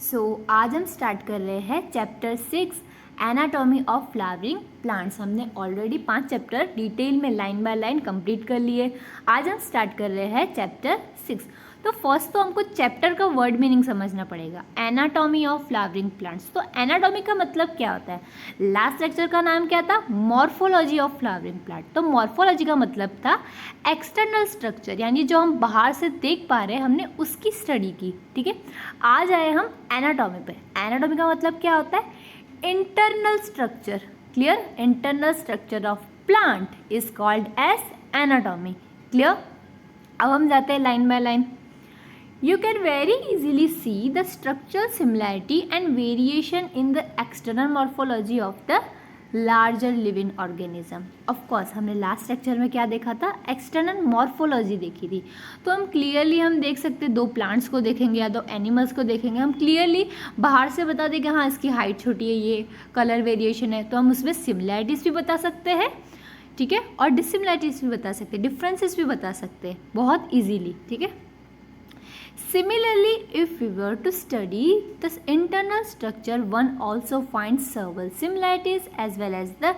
आज हम स्टार्ट कर रहे हैं chapter 6 anatomy of flowering plants. हमने ऑलरेडी 5 चैप्टर डिटेल में लाइन बाय लाइन कंप्लीट कर लिए। आज हम स्टार्ट कर रहे हैं चैप्टर 6। तो फर्स्ट तो हमको चैप्टर का वर्ड मीनिंग समझना पड़ेगा, एनाटॉमी ऑफ फ्लावरिंग प्लांट्स। तो एनाटॉमी का मतलब क्या होता है? लास्ट लेक्चर का नाम क्या था? Morphology of flowering plant. तो मॉर्फोलॉजी का मतलब था एक्सटर्नल स्ट्रक्चर, यानी जो हम बाहर से देख पा रहे हैं, हमने उसकी स्टडी की। ठीक है, आज आए हम एनाटॉमी पे। एनाटॉमी का मतलब क्या होता है? Internal structure. Clear? Internal structure of plant is called as anatomy. Clear? अब हम जाते हैं line by line. You can very easily see the structural similarity and variation in the external morphology of the larger living organism. Of course, हमने last lecture में क्या देखा था? External morphology देखी थी। तो हम क्लियरली हम देख सकते, दो प्लांट्स को देखेंगे या दो एनिमल्स को देखेंगे, हम क्लियरली बाहर से बता देंगे हाँ इसकी हाइट छोटी है, ये कलर वेरिएशन है, तो हम उसमें सिमिलैरिटीज़ भी बता सकते हैं, ठीक है, और डिसिमिलैरिटीज़ भी बता सकते हैं, डिफरेंसेस भी बता सकते हैं बहुत ईजीली। ठीक है, similarly, if we were to study the internal structure, one also finds several similarities as well as the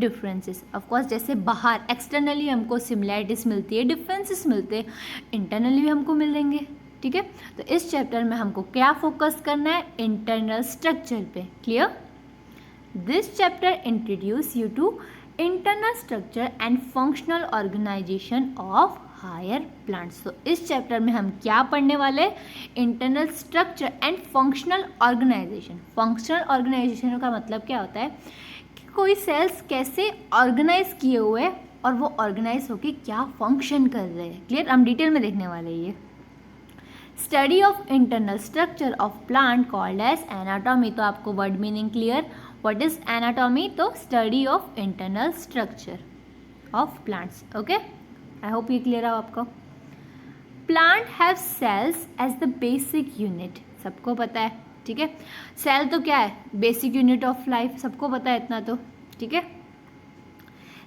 differences. Of course, जैसे बाहर externally हमको similarities मिलती है, differences मिलते हैं, internally भी हमको मिलेंगे। ठीक है, तो इस चैप्टर में हमको क्या फोकस करना है? इंटरनल स्ट्रक्चर पे। Clear? This chapter introduce you to internal structure and functional organisation of higher plants. तो इस चैप्टर में हम क्या पढ़ने वाले? Internal structure and functional organisation. Functional organisation का मतलब क्या होता है कि कोई सेल्स कैसे ऑर्गेनाइज किए हुए और वो ऑर्गेनाइज होके क्या फंक्शन कर रहे हैं। क्लियर? हम डिटेल में देखने वाले हैं ये। Study of internal structure of plant called as anatomy. तो आपको word meaning clear? What is anatomy? तो study of internal structure of plants. Okay, I hope ये क्लियर है आपको। Plant have cells as the basic unit. सबको पता है, ठीक है, सेल तो क्या है? Basic unit of life. सबको पता है इतना तो, ठीक है।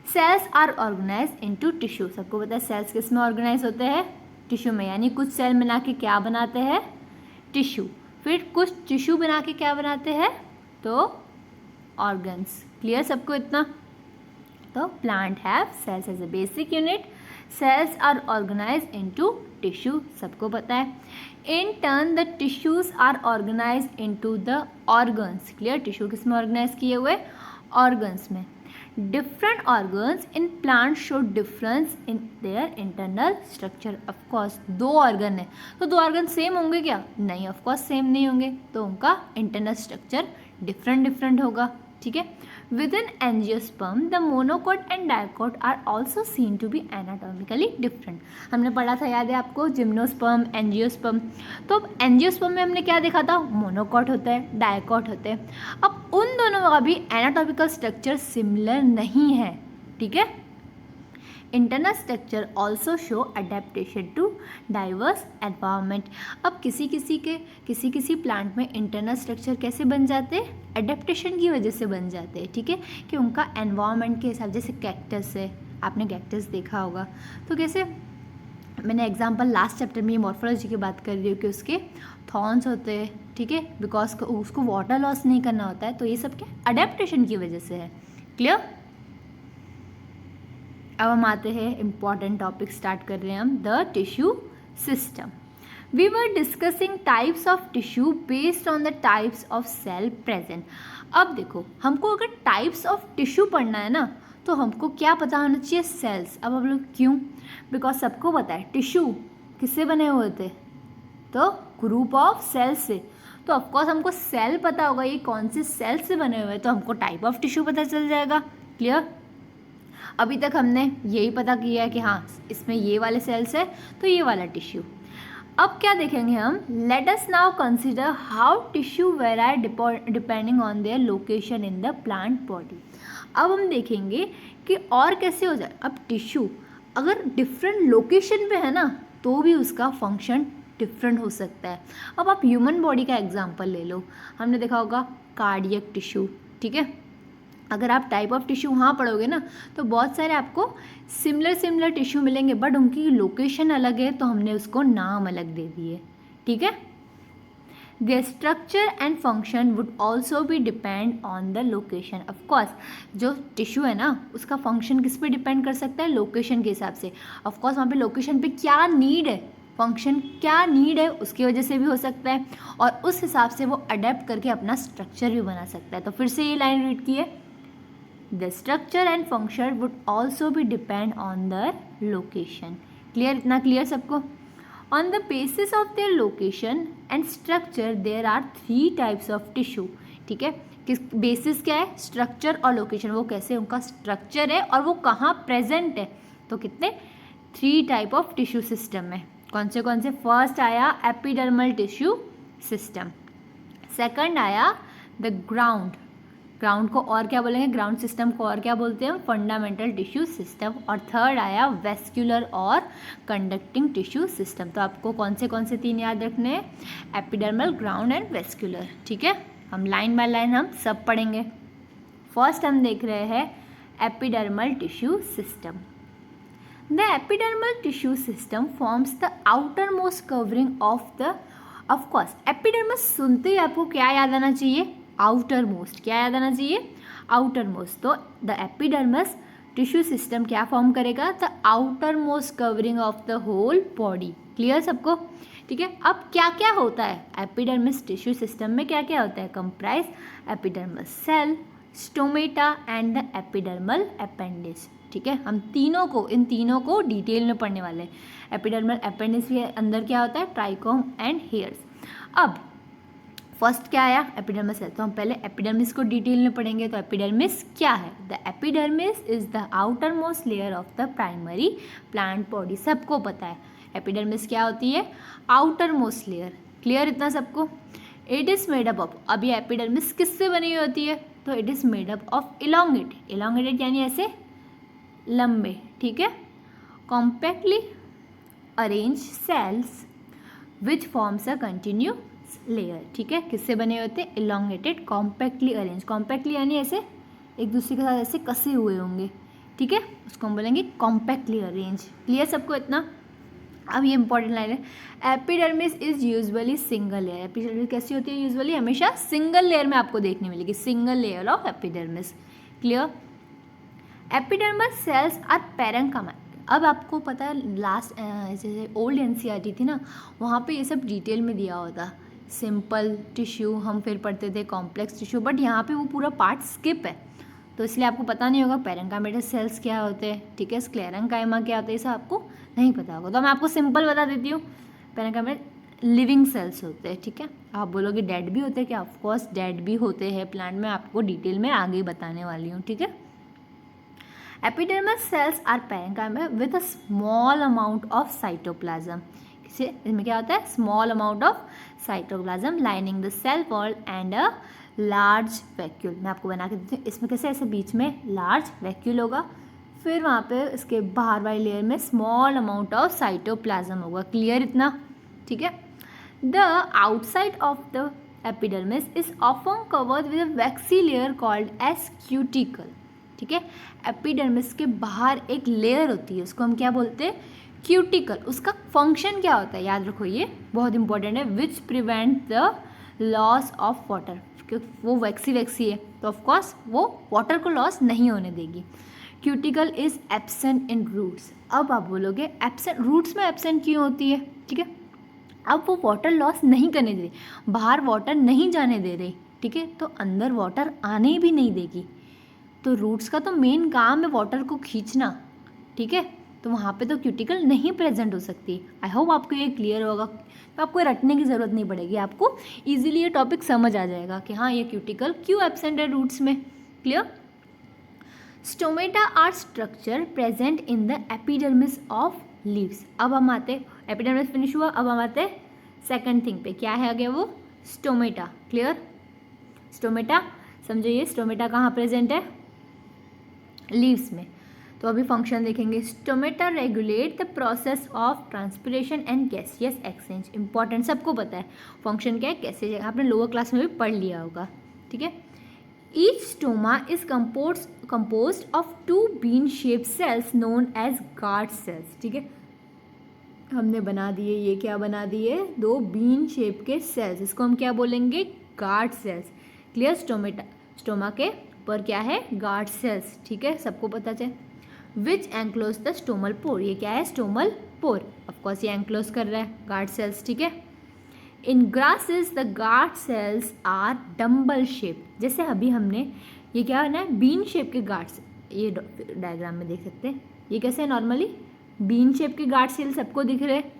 Cells are organise into tissue. सबको पता है सेल्स किस में ऑर्गेनाइज होते हैं? टिश्यू में। यानी कुछ सेल बना के क्या बनाते हैं? टिश्यू। फिर कुछ टिश्यू बना के क्या बनाते हैं? तो ऑर्गन्स। क्लियर सबको इतना? तो plant have cells as a basic unit, cells are organise into tissue. सबको पता है। In turn the tissues are organise into the organs. Clear? Tissue किस में ऑर्गेनाइज किए हुए? ऑर्गन्स में। Different organs in plant show difference in their internal structure. Of course दो organ है तो दो ऑर्गन सेम होंगे क्या? नहीं, ऑफकोर्स सेम नहीं होंगे, तो उनका इंटरनल स्ट्रक्चर डिफरेंट होगा। ठीक है, within angiosperm the monocot and dicot are also seen to be anatomically different. हमने पढ़ा था, याद है आपको, जिम्नोस्पर्म, एंजियोस्पर्म। तो अब एंजियोस्पर्म में हमने क्या देखा था? मोनोकोट होता है, डायकोट होते हैं। अब उन दोनों का भी एनाटॉमिकल स्ट्रक्चर सिमिलर नहीं है। ठीक है, internal structure also show adaptation to diverse environment. अब किसी प्लांट में इंटरनल स्ट्रक्चर कैसे बन जाते हैं? अडेप्टेशन की वजह से बन जाते हैं। ठीक है, कि उनका एनवायरनमेंट के हिसाब, जैसे कैक्टस है, आपने कैक्टस देखा होगा, तो कैसे, मैंने एग्जांपल लास्ट चैप्टर में मॉर्फोलॉजी की बात कर रही हूँ कि उसके थॉर्न्स होते हैं, ठीक है, बिकॉज उसको वाटर लॉस नहीं करना होता है, तो ये सब क्या? अडेप्टेशन की वजह से है। क्लियर? अब हम आते हैं इम्पॉर्टेंट टॉपिक स्टार्ट कर रहे हैं हम, the tissue system. We were discussing types of tissue based on the types of cell present. अब देखो, हमको अगर टाइप्स ऑफ टिश्यू पढ़ना है ना, तो हमको क्या पता होना चाहिए? सेल्स। अब हम लोग क्यों? बिकॉज सबको पता है टिश्यू किससे बने हुए थे? तो ग्रुप ऑफ सेल्स से। तो ऑफकोर्स हमको सेल पता होगा ये कौन से सेल से बने हुए हैं, तो हमको टाइप ऑफ टिश्यू पता चल जाएगा। क्लियर? अभी तक हमने यही पता किया है कि हाँ इसमें ये वाले सेल्स है तो ये वाला टिश्यू। अब क्या देखेंगे हम? Let us now consider how tissue वेराई depending on their location in the plant body. अब हम देखेंगे कि और कैसे हो जाए। अब टिश्यू अगर डिफरेंट लोकेशन पे है ना, तो भी उसका फंक्शन डिफरेंट हो सकता है। अब आप ह्यूमन बॉडी का एग्जांपल ले लो, हमने देखा होगा कार्डियक टिश्यू। ठीक है, अगर आप टाइप ऑफ टिश्यू वहाँ पढ़ोगे ना, तो बहुत सारे आपको सिमिलर टिश्यू मिलेंगे, बट उनकी लोकेशन अलग है, तो हमने उसको नाम अलग दे दिए। ठीक है, the structure and function would also भी depend on the location. Of course जो टिश्यू है ना उसका फंक्शन किस पे डिपेंड कर सकता है, लोकेशन के हिसाब से। ऑफकोर्स वहाँ पे लोकेशन पे क्या नीड है, फंक्शन क्या नीड है, उसकी वजह से भी हो सकता है, और उस हिसाब से वो अडेप्ट करके अपना स्ट्रक्चर भी बना सकता है। तो फिर से ये लाइन रीड कीजिए, the structure and function would also भी depend on the location. Clear, इतना क्लियर सबको? On the basis of their location and structure, there are 3 types of tissue। ठीक है, किस बेसिस क्या है, स्ट्रक्चर और लोकेशन, वो कैसे उनका स्ट्रक्चर है और वो कहाँ प्रेजेंट है। तो कितने 3 टाइप ऑफ टिश्यू सिस्टम है, कौन से? फर्स्ट आया एपिडर्मल टिश्यू सिस्टम, सेकंड आया द ग्राउंड को और क्या बोलेंगे, ग्राउंड सिस्टम को और क्या बोलते हैं, फंडामेंटल टिश्यू सिस्टम, और थर्ड आया वेस्क्यूलर और कंडक्टिंग टिश्यू सिस्टम। तो आपको कौन से 3 याद रखने हैं, एपिडर्मल, ग्राउंड एंड वेस्क्यूलर। ठीक है, हम लाइन बाय लाइन हम सब पढ़ेंगे। फर्स्ट हम देख रहे हैं epidermal tissue system. The epidermal tissue system forms the outermost covering of course epidermis सुनते ही आपको क्या याद आना चाहिए, आउटर मोस्ट। क्या याद आना चाहिए, आउटर मोस्ट। तो द एपिडर्मस टिश्यू सिस्टम क्या फॉर्म करेगा, the outermost covering of the whole body. Clear सबको? ठीक है, अब क्या क्या होता है एपिडर्मिस टिश्यू सिस्टम में, क्या क्या होता है, comprise epidermis cell, stomata and the epidermal appendages. ठीक है, हम इन तीनों को डिटेल में पढ़ने वाले हैं। एपिडर्मल अपेंडिज के अंदर क्या होता है, ट्राइकोम एंड हेयर्स। अब फर्स्ट क्या आया, एपिडर्मिस है, तो हम पहले एपिडर्मिस को डिटेल में पढ़ेंगे। तो एपिडर्मिस क्या है, the epidermis is the outer most layer of the primary plant body. सबको पता है एपिडर्मिस क्या होती है, आउटर मोस्ट लेयर। क्लियर इतना सबको? It is made up of, अब ये एपिडर्मिस किससे बनी हुई होती है, तो it is made up of elongated यानी ऐसे लंबे, ठीक है, compactly arrange cells which forms a continue layer. ठीक है, किससे बने होते हैं, इलोंगेटेड, कॉम्पैक्टली अरेंज। कॉम्पैक्टली यानी ऐसे एक दूसरे के साथ ऐसे कसे हुए होंगे। ठीक है, उसको हम बोलेंगे कॉम्पैक्टली अरेंज। क्लियर सबको इतना? अब ये इंपॉर्टेंट लाइन है, epidermis is usually single layer. Epidermis कैसी होती है, यूजुअली हमेशा सिंगल लेयर में आपको देखने मिलेगी, single layer of epidermis. Clear? Epidermal cells are parenchyma. अब आपको पता है लास्ट जैसे ओल्ड एनसीईआरटी थी ना, वहाँ पे ये सब डिटेल में दिया होता, सिंपल टिश्यू हम फिर पढ़ते थे, कॉम्प्लेक्स टिश्यू, बट यहाँ पे वो पूरा पार्ट स्किप है, तो इसलिए आपको पता नहीं होगा पैरेन्काइमेटल सेल्स क्या होते हैं। ठीक है, स्क्लेरेन्काइमा क्या होता है, ये सब आपको नहीं पता होगा। तो मैं आपको सिंपल बता देती हूँ, पैरेन्काइमेटल लिविंग सेल्स होते हैं। ठीक है, आप बोलोगे डेड भी होते हैं क्या, ऑफकोर्स डेड भी होते हैं प्लांट में, आपको डिटेल में आगे बताने वाली हूँ। ठीक है, epidermal cells are parenchyma with a small amount of cytoplasm. इसमें क्या होता है, small amount of cytoplasm lining the cell wall and a large vacuole. मैं आपको बना के देती हूँ, इसमें कैसे ऐसे बीच में लार्ज वैक्यूल होगा, फिर वहाँ पे इसके बाहर वाली लेयर में स्मॉल अमाउंट ऑफ साइटोप्लाज्म होगा। क्लियर इतना? ठीक है, the outside of the epidermis is often covered with a waxy layer called as cuticle. ठीक है, एपिडर्मिस के बाहर एक लेयर होती है, उसको हम क्या बोलते हैं, क्यूटिकल। उसका फंक्शन क्या होता है, याद रखो, ये बहुत इंपॉर्टेंट है, which prevent the loss of water. क्योंकि वो वैक्सी है तो ऑफकोर्स वो वाटर को लॉस नहीं होने देगी। Cuticle is absent in roots. अब आप बोलोगे एब्सेंट, रूट्स में एब्सेंट क्यों होती है? ठीक है, अब वो वाटर लॉस नहीं करने दे रही, बाहर वाटर नहीं जाने दे रही। ठीक है, तो अंदर वाटर आने भी नहीं देगी, तो रूट्स का तो मेन काम है वाटर को खींचना। ठीक है, तो वहाँ पे तो क्यूटिकल नहीं प्रेजेंट हो सकती। आई होप आपको ये क्लियर होगा, तो आपको रटने की ज़रूरत नहीं पड़ेगी, आपको इजीली ये टॉपिक समझ आ जाएगा कि हाँ ये क्यूटिकल क्यों एब्सेंट है रूट्स में। Clear? Stomata are structure present in the epidermis of leaves. अब हम आते, एपिडर्मिस फिनिश हुआ, अब हम आते सेकंड थिंग पे, क्या है आगे वो, स्टोमेटा। क्लियर? स्टोमेटा समझो, ये स्टोमेटा कहाँ प्रेजेंट है, लीव्स में। तो अभी फंक्शन देखेंगे। Stomata regulate the process of transpiration and gaseous exchange. Important, सबको पता है फंक्शन क्या है, कैसे, आपने लोअर क्लास में भी पढ़ लिया होगा। ठीक है, each stoma is composed of 2 bean shaped cells known as guard cells. ठीक है, हमने बना दिए, ये क्या बना दिए, 2 बीन शेप के सेल्स, इसको हम क्या बोलेंगे, गार्ड सेल्स। क्लियर। स्टोमा के ऊपर क्या है, गार्ड सेल्स, ठीक है, सबको पता चले। Which enclose the stomal pore, ये क्या है, स्टोमल पोर, ऑफकोर्स ये एंक्लोज कर रहा है गार्ड सेल्स, ठीक है। In grasses the guard cells are dumbbell shape, जैसे अभी हमने ये क्या है ना, बीन शेप के गार्ड्स, ये डायग्राम में देख सकते हैं, ये कैसे है, नॉर्मली बीन शेप के गार्ड सेल सबको दिख रहे हैं,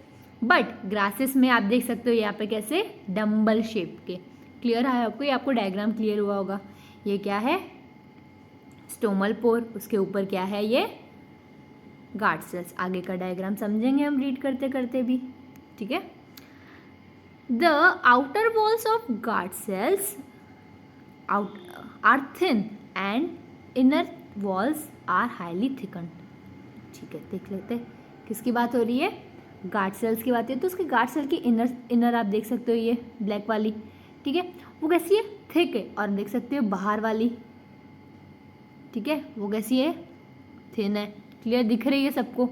बट ग्रासेस में आप देख सकते हो यहाँ पे कैसे, डम्बल शेप के। क्लियर है आपको, ये आपको डायग्राम क्लियर हुआ होगा। ये क्या है, स्टोमल पोर, उसके ऊपर क्या है, ये गार्ड सेल्स। आगे का डायग्राम समझेंगे हम रीड करते करते भी, ठीक है। The outer walls of guard cells are thin and inner walls are highly thickened, ठीक है। देख लेते हैं किसकी बात हो रही है, गार्ड सेल्स की बात है। तो उसके गार्ड सेल की इनर आप देख सकते हो, ये ब्लैक वाली, ठीक है, वो कैसी है, थिक है। और देख सकते हो बाहर वाली, ठीक है, वो कैसी है, थिन है। क्लियर, दिख रही है सबको।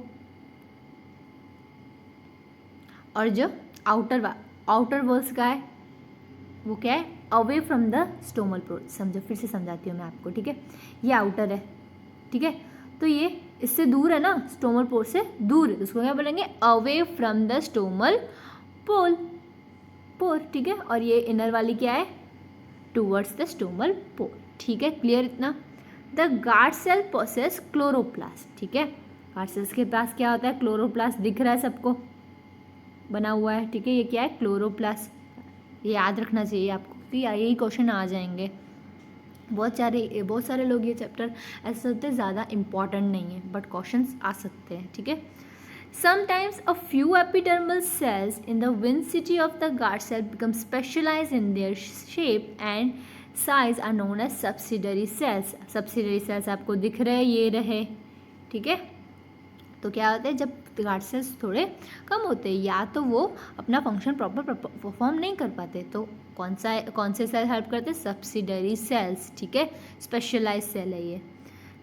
और जो आउटर वॉल्स का है वो क्या है, अवे फ्रॉम द स्टोमल पोर। समझो, फिर से समझाती हूँ मैं आपको, ठीक है। ये आउटर है, ठीक है, तो ये इससे दूर है ना, स्टोमल पोर से दूर है, उसको क्या बोलेंगे, अवे फ्रॉम द स्टोमल पोर, ठीक है। और ये इनर वाली क्या है, टूवर्ड्स द स्टोमल पोर, ठीक है। क्लियर इतना। The guard cell possess chloroplast, ठीक है, गार्ड सेल्स के पास क्या होता है, क्लोरोप्लास्ट, दिख रहा है सबको, बना हुआ है, ठीक है। ये क्या है, क्लोरोप्लास्ट, ये याद रखना चाहिए आपको कि यही क्वेश्चन आ जाएंगे। बहुत सारे लोग ये चैप्टर ऐसे होते हैं, ज़्यादा इम्पॉर्टेंट नहीं है, बट क्वेश्चंस आ सकते हैं, ठीक है। Sometimes a few epidermal cells in the विंसिटी of the guard cell become specialise in their shape and size are known as subsidiary cells. Subsidiary cells आपको दिख रहे हैं, ये रहे, ठीक है। तो क्या होता है, जब गार्ड सेल्स थोड़े कम होते हैं या तो वो अपना फंक्शन प्रॉपर परफॉर्म नहीं कर पाते, तो कौन से सेल हेल्प करते हैं, सब्सिडरी सेल्स, ठीक है, स्पेशलाइज सेल है ये।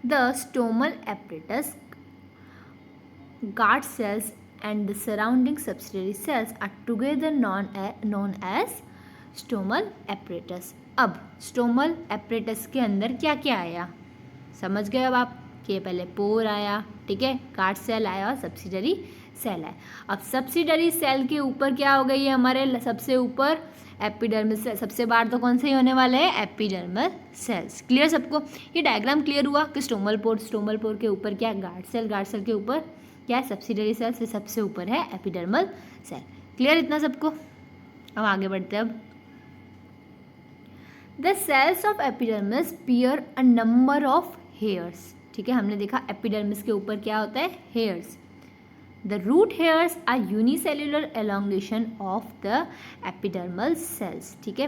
The stomatal apparatus, guard cells and the surrounding subsidiary cells are together known as stomatal apparatus. अब स्टोमल एपरेटस के अंदर क्या क्या आया, समझ गए अब आप, कि पहले पोर आया, ठीक है, गार्ड सेल आया और सब्सिडरी सेल आया। अब सब्सिडरी सेल के ऊपर क्या हो गई है, हमारे सबसे ऊपर एपिडर्मल सेल, सबसे बाहर तो कौन से ही होने वाले हैं, एपिडर्मल सेल्स। क्लियर सबको, ये डायग्राम क्लियर हुआ कि स्टोमल पोर के ऊपर क्या है, गार्ड सेल के ऊपर क्या है, सब्सिडरी सेल, से सबसे ऊपर है एपिडर्मल सेल। क्लियर इतना सबको। अब आगे बढ़ते हैं। अब the cells of epidermis bear a number of hairs, ठीक है, हमने देखा एपिडर्मिस के ऊपर क्या होता है, hairs. The root hairs are unicellular elongation of the epidermal cells, ठीक है,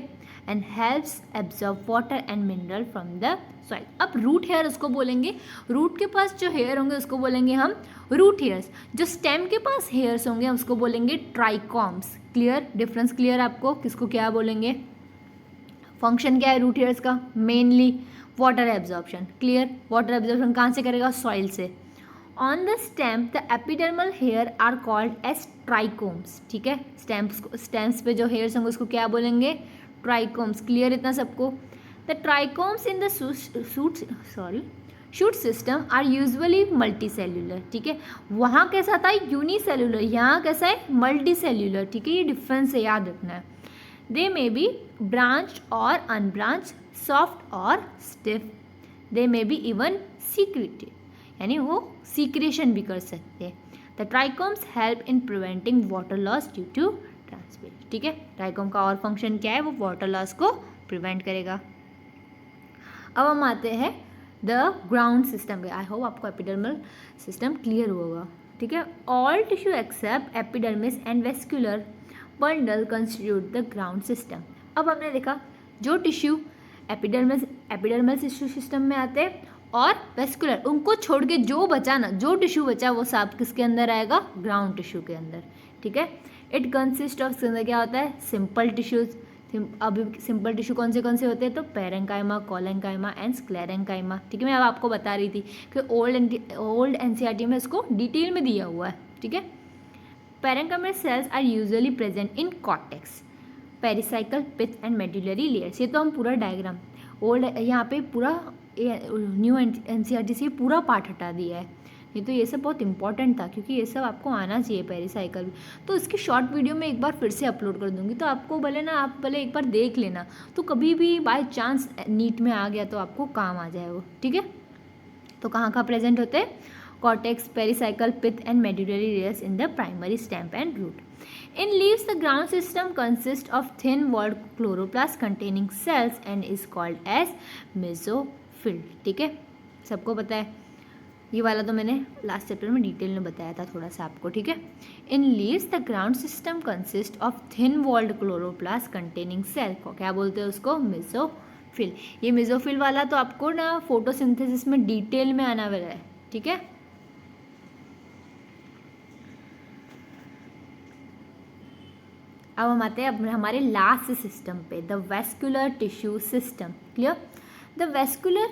and helps absorb water and mineral from the soil. अब रूट हेयर उसको बोलेंगे, रूट के पास जो हेयर होंगे उसको बोलेंगे हम रूट हेयर्स, जो स्टेम के पास हेयर्स होंगे उसको बोलेंगे ट्राइकॉम्स। क्लियर, डिफरेंस क्लियर आपको, किसको क्या बोलेंगे, फंक्शन क्या है रूट हेयर्स का, mainly water absorption. Clear, water absorption कहाँ से करेगा, सॉइल से। On the stem the epidermal hair are called as trichomes, ठीक है, स्टेम्स पे जो हेयर्स होंगे उसको क्या बोलेंगे, ट्राइकोम्स। क्लियर इतना सबको। The trichomes in the shoot system are usually multicellular, ठीक है, वहाँ कैसा था यूनिसेल्यूलर, यहाँ कैसा है मल्टी सेल्यूलर, ठीक है, ये डिफरेंस है, याद रखना है। दे मे बी ब्रांच्ड और अनब्रांच्ड, सॉफ्ट और stiff, they may be even secreted, यानी वो सीक्रेशन भी कर सकते हैं। The trichomes help in preventing water loss due to transpiration, ठीक है, ट्राइकोम का और फंक्शन क्या है, वो वाटर लॉस को प्रिवेंट करेगा। अब हम आते हैं द ग्राउंड सिस्टम पे। आई होप आपको एपिडर्मल सिस्टम क्लियर होगा, ठीक है। All tissue except epidermis and vascular bundle constitute the ground system. अब हमने देखा जो टिश्यू एपिडर्मल टिश्यू सिस्टम में आते हैं और वेस्कुलर, उनको छोड़ के जो बचा ना, जो टिश्यू बचा वो सब किसके अंदर आएगा, ग्राउंड टिश्यू के अंदर, ठीक है। इट कंसिस्ट ऑफ, क्या होता है, सिंपल टिश्यूज। अभी सिंपल टिश्यू कौन से होते हैं, तो पेरेंकाइमा, कोलेंकाइमा एंड स्क्लेरेंकाइमा, ठीक है। मैं अब आपको बता रही थी कि ओल्ड एनसीईआरटी में इसको डिटेल में दिया हुआ है, ठीक है। Parenchymal cells are usually present in cortex, pericycle, pith and medullary layers. ये तो हम पूरा डायग्राम ओल्ड यहाँ पे पूरा न्यू एनसीईआरटी से पूरा पार्ट हटा दिया है। नहीं तो ये सब बहुत इंपॉर्टेंट था, क्योंकि ये सब आपको आना चाहिए पेरिसाइकल। तो इसकी शॉर्ट वीडियो में एक बार फिर से अपलोड कर दूंगी, तो आपको भले ना, आप भले एक बार देख लेना, तो कभी भी बाय चांस नीट में आ गया तो आपको काम आ जाए वो, ठीक है। तो कहाँ कहाँ प्रेजेंट होते हैं? Cortex, pericycle, pith and medullary layers in the primary stem and root. In leaves, the ground system consists of thin-walled chloroplast containing cells and is called as mesophyll। ठीक है, सबको पता है। ये वाला तो मैंने लास्ट चैप्टर में डिटेल में बताया था थोड़ा सा आपको, ठीक है। In leaves the ground system consist of thin walled chloroplast containing cell को क्या बोलते हैं? उसको मेसोफिल। ये मेसोफिल वाला तो आपको ना फोटोसिंथेसिस में डिटेल में आना वाला है, ठीक है। अब हम आते हैं अब हमारे लास्ट सिस्टम पे, the vascular tissue system. Clear? The vascular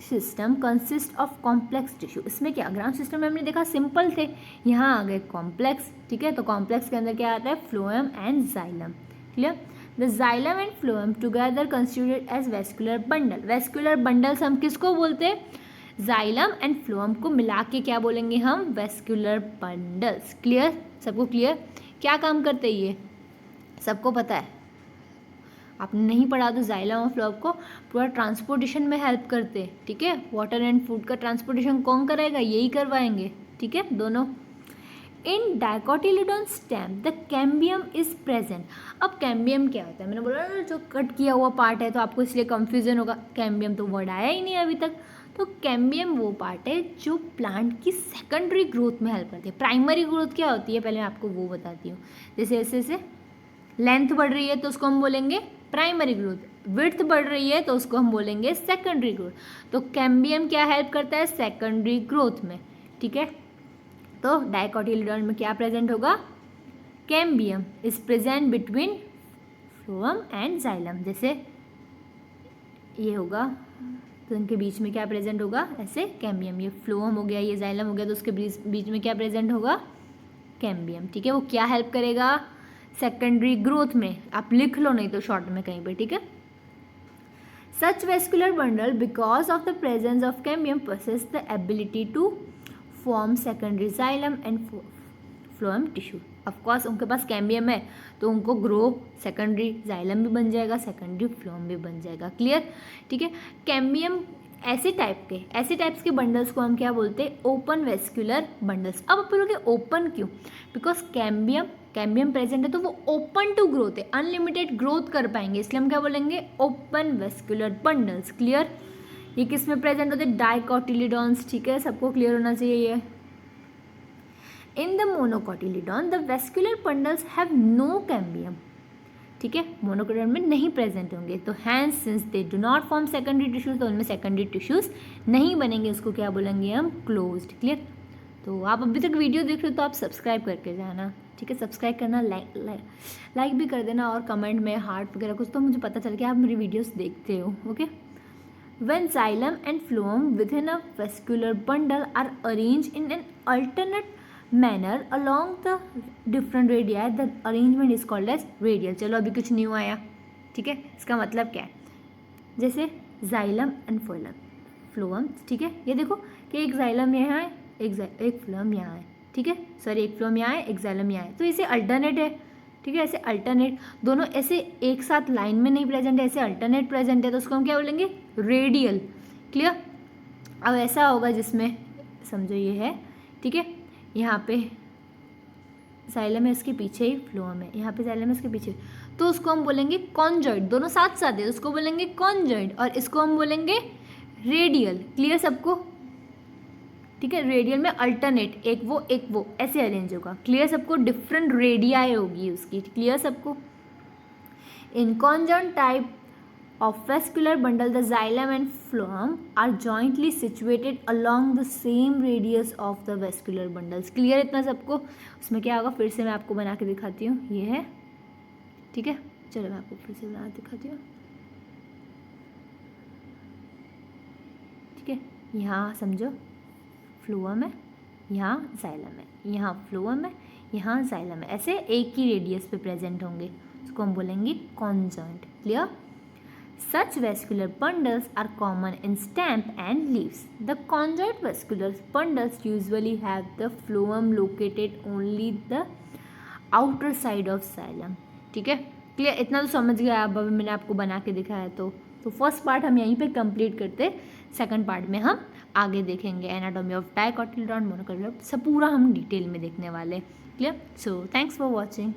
system consist of complex tissue. इसमें क्या, ग्राउंड सिस्टम में हमने देखा सिंपल थे, यहाँ आ गए कॉम्प्लेक्स, ठीक है। तो कॉम्प्लेक्स के अंदर क्या आता है? Phloem and xylem. Clear? The xylem and phloem together constituted as vascular bundle. Vascular bundles हम किसको बोलते हैं? जाइलम एंड फ्लोएम को मिला के क्या बोलेंगे हम? Vascular bundles. क्लियर? सबको क्लियर? क्या काम करते हैं ये? सबको पता है? आपने नहीं पढ़ा तो जाइलम और फ्लोएम को पूरा ट्रांसपोर्टेशन में हेल्प करते हैं, ठीक है। वाटर एंड फूड का ट्रांसपोर्टेशन कौन कराएगा? यही करवाएंगे, ठीक है, दोनों। In dicotyledon stem the cambium is present. अब कैम्बियम क्या होता है? मैंने बोला ना जो कट किया हुआ पार्ट है, तो आपको इसलिए कंफ्यूजन होगा। कैम्बियम तो वर्ड आया ही नहीं अभी तक। तो कैम्बियम वो पार्ट है जो प्लांट की सेकेंडरी ग्रोथ में हेल्प करती है। प्राइमरी ग्रोथ क्या होती है पहले मैं आपको वो बताती हूँ। जैसे ऐसे ऐसे लेंथ बढ़ रही है तो उसको हम बोलेंगे प्राइमरी ग्रोथ, विड्थ बढ़ रही है तो उसको हम बोलेंगे सेकेंडरी ग्रोथ। तो कैम्बियम क्या हेल्प करता है? सेकेंडरी ग्रोथ में, ठीक है। तो डाइकोटिलीडोन में क्या प्रेजेंट होगा? Cambium is present between phloem and xylem. जैसे ये होगा तो इनके बीच में क्या प्रेजेंट होगा? ऐसे कैम्बियम। ये फ्लोएम हो गया, ये जाइलम हो गया, तो उसके बीच में क्या प्रेजेंट होगा? कैम्बियम, ठीक है। वो क्या हेल्प करेगा? सेकेंडरी ग्रोथ में। आप लिख लो नहीं तो शॉर्ट में कहीं पे, ठीक है। Such vascular bundle because of the presence of cambium possess the ability to form secondary xylem and phloem tissue. Of course उनके पास कैम्बियम है तो उनको ग्रो सेकेंडरी जाइलम भी बन जाएगा, सेकेंडरी फ्लोएम भी बन जाएगा। क्लियर? ठीक है। कैम्बियम ऐसे टाइप्स के बंडल्स को हम क्या बोलते हैं? Open vascular bundles. अब आप बोलोगे ओपन क्यों? बिकॉज कैम्बियम प्रेजेंट है तो वो ओपन टू ग्रोथ है, अनलिमिटेड ग्रोथ कर पाएंगे, इसलिए हम क्या बोलेंगे? Open vascular bundles. क्लियर? ये किस में प्रेजेंट होते हैं? डाइकोटिलीडॉन्स, ठीक है, सबको क्लियर होना चाहिए ये। In the monocotyledon the vascular bundles have no cambium, ठीक है, मोनोकोटिलीडॉन में नहीं प्रेजेंट होंगे। तो hence since they do not form secondary tissues, तो उनमें सेकेंडरी टिश्यूज नहीं बनेंगे, उसको क्या बोलेंगे हम? क्लोज्ड। क्लियर? तो आप अभी तक वीडियो देख रहे हो तो आप सब्सक्राइब करके जाना, ठीक है। सब्सक्राइब करना, लाइक भी कर देना और कमेंट में हार्ट वगैरह कुछ, तो मुझे पता चल कि आप मेरी वीडियोस देखते हो, okay. When xylem and phloem within a vascular bundle are arranged in an alternate manner along the different radii, the arrangement is called as radial। चलो अभी कुछ न्यू आया, ठीक है। इसका मतलब क्या है? जैसे जाइलम एंड फ्लोएम, ठीक है। ये देखो कि एक जाइलम यहाँ है, एक फ्लोएम यहाँ है, ठीक है। सॉरी, एक फ्लोएम यहाँ है, एक जाइलम यहाँ है, तो इसे अल्टरनेट है, ठीक है। ऐसे अल्टरनेट दोनों ऐसे एक साथ लाइन में नहीं प्रेजेंट है, ऐसे अल्टरनेट प्रेजेंट है, तो उसको हम क्या बोलेंगे? रेडियल। क्लियर? अब ऐसा होगा जिसमें समझो ये है, ठीक है, यहाँ पे जाइलम है, इसके पीछे ही फ्लोएम है, यहाँ पे जाइलम है, इसके पीछे, तो उसको हम बोलेंगे कॉन्जॉइड। दोनों साथ साथ है, उसको बोलेंगे कॉन्जॉइड, और इसको हम बोलेंगे रेडियल। क्लियर सबको? ठीक है। रेडियल में अल्टरनेट, एक वो ऐसे अरेंज होगा। क्लियर सबको? डिफरेंट रेडियाई होगी उसकी। क्लियर सबको? In conjoint type of vascular bundle the xylem and phloem are jointly situated along the same radius of the vascular bundles। Clear इतना सबको? उसमें क्या होगा फिर से मैं आपको बना के दिखाती हूँ, ये है, ठीक है। चलो मैं आपको फिर से बना के दिखाती हूँ, ठीक है। यहाँ समझो फ्लोएम है, यहाँ जाइलम है, यहाँ फ्लोएम है, यहाँ जाइलम है, ऐसे एक ही रेडियस पे प्रेजेंट होंगे, उसको हम बोलेंगे conjoint. Clear? Such vascular bundles are common in stem and leaves. The conjoint vascular bundles usually have the phloem located only the outer side of xylem. ठीक है, क्लियर? इतना तो समझ गया आप, अभी मैंने आपको बना के दिखाया तो फर्स्ट पार्ट हम यहीं पे कंप्लीट करते, सेकंड पार्ट में हम आगे देखेंगे एनाटॉमी ऑफ डाइकोटिलेडॉन, मोनोकोटिलेडॉन, सब पूरा हम डिटेल में देखने वाले। Clear? So thanks for watching.